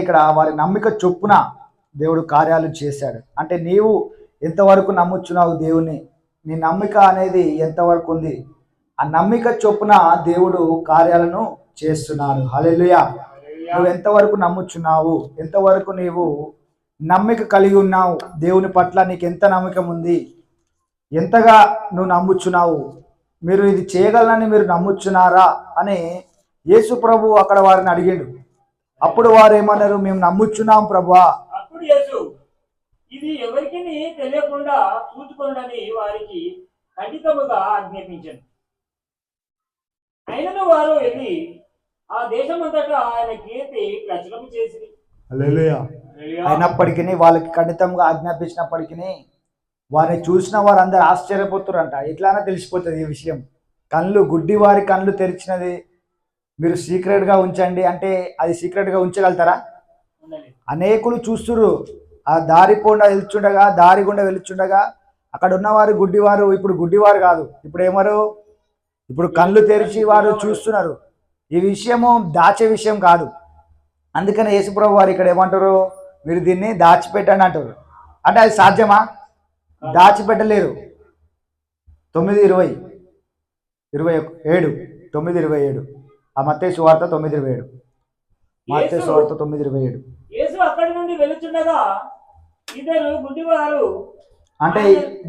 ఇక్కడ వారి నమ్మిక చొప్పున దేవుడు కార్యాలు చేశాడు. అంటే నీవు ఎంతవరకు నమ్ముచున్నావు దేవుని, నీ నమ్మిక అనేది ఎంతవరకు ఉంది, ఆ నమ్మిక చొప్పున దేవుడు కార్యాలను చేస్తున్నాడు. హల్లెలూయా. నువ్వు ఎంతవరకు నమ్ముచున్నావు, ఎంతవరకు నీవు నమ్మిక కలిగి ఉన్నావు, దేవుని పట్ల నీకు ఎంత నమ్మకం ఉంది, ఎంతగా నువ్వు నమ్ముచున్నావు, మీరు ఇది చేయగలనని మీరు నమ్ముచున్నారా అని యేసు ప్రభు అక్కడ వారిని అడిగిండు. అప్పుడు వారు ఏమన్నారు, మేము నమ్ముచున్నాం ప్రభువా. అప్పుడు యేసు ఇది ఎవరికి తెలియకుండా చూచుకోండి వారికి ఖండితముగా ఆజ్ఞాపించాను. అయినను వారు వెళ్ళి ఆ దేశమంతటా ఆయన కీర్తి ప్రచురం చేసింది. హల్లెలూయా. అయినప్పటికీ వాళ్ళకి ఖండితంగా ఆజ్ఞాపించినప్పటికీ వారిని చూసిన వారందరూ ఆశ్చర్యపోతారంట. ఎట్లానే తెలిసిపోతుంది ఈ విషయం. కళ్ళు గుడ్డి వారి కళ్ళు తెరిచినది మీరు సీక్రెట్గా ఉంచండి అంటే అది సీక్రెట్గా ఉంచగలుగుతారా? అనేకులు చూస్తురు. ఆ దారి గుండా వెళ్తుండగా అక్కడ ఉన్నవారు గుడ్డివారు ఇప్పుడు గుడ్డివారు కాదు, ఇప్పుడు ఏమరు, ఇప్పుడు కళ్ళు తెరిచి వారు చూస్తున్నారు. ఈ విషయము దాచే విషయం కాదు. అందుకని యేసుప్రభు వారు ఇక్కడ ఏమంటారు, మీరు దీన్ని దాచిపెట్టండి అంటారు. అంటే అది సాధ్యమా? దాచిపెట్టలేరు. 9:27 ఆ మత్తయి సువార్త 9:27. మత్తయి సువార్త 9:27. యేసు అక్కడి నుండి వెళ్తుండగా ఇద్దరు గుడ్డివారు, అంటే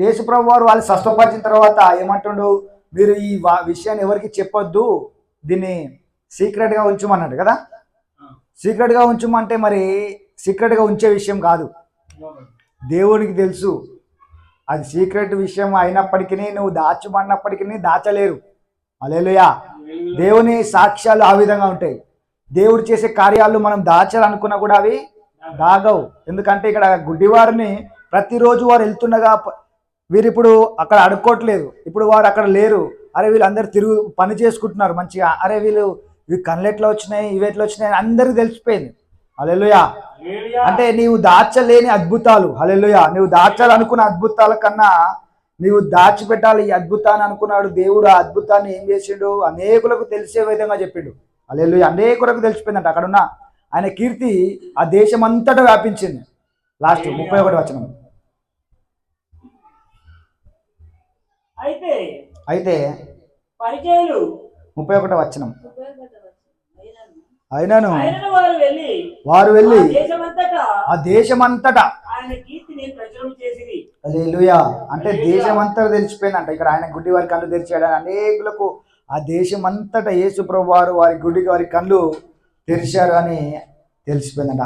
యేసుప్రభు వారు వాళ్ళు స్వస్థపరిచిన తర్వాత ఏమంటుండు, మీరు ఈ విషయాన్ని ఎవరికి చెప్పొద్దు, దీన్ని సీక్రెట్గా ఉంచమన్నాడు కదా. సీక్రెట్గా ఉంచమంటే మరి సీక్రెట్గా ఉంచే విషయం కాదు, దేవునికి తెలుసు. అది సీక్రెట్ విషయం అయినప్పటికీ నువ్వు దాచమన్నప్పటికీ దాచలేరు. హల్లెలూయా. దేవుని సాక్ష్యాలు ఆ విధంగా ఉంటాయి. దేవుడు చేసే కార్యాలు మనం దాచాలనుకున్నా కూడా అవి దాగవు. ఎందుకంటే ఇక్కడ గుడ్డివారిని ప్రతిరోజు వారు వెళ్తుండగా వీరు ఇప్పుడు అక్కడ అడుక్కోవట్లేదు, ఇప్పుడు వారు అక్కడ లేరు. అరే వీళ్ళందరూ పని చేసుకుంటున్నారు మంచిగా, అరే వీళ్ళు కళ్ళు ఎట్లా వచ్చినాయి, ఇవి ఎట్లా వచ్చినాయి అని అందరికీ తెలిసిపోయింది. హల్లెలూయా. అంటే నీవు దాచలేని అద్భుతాలు, హల్లెలూయా, నువ్వు దాచాలనుకున్న అద్భుతాల కన్నా నీవు దాచిపెట్టాలి ఈ అద్భుతాన్ని అనుకున్నాడు దేవుడు. ఆ అద్భుతాన్ని ఏం చేసిండు, అనేకులకు తెలిసే విధంగా చెప్పిండు. హల్లెలూయా. అనేకులకు తెలిసిపోయిందంట. అక్కడున్న ఆయన కీర్తి ఆ దేశం అంతటా వ్యాపించింది. లాస్ట్ 31 వచనం. అయితే పరిచయులు 31 వచనం. అయినను వారు వెళ్ళి ఆ దేశమంతటా హల్లెలూయా. అంటే దేశమంతా తెలిసిపోయిందంట. ఇక్కడ ఆయన గుడ్డి వారి కళ్ళు తెరిచాడు అనేకులకు. ఆ దేశమంతటా యేసు ప్రభువు వారు వారి గుడ్డి వారి కళ్ళు తెరిచారు అని తెలిసిపోయిందంట.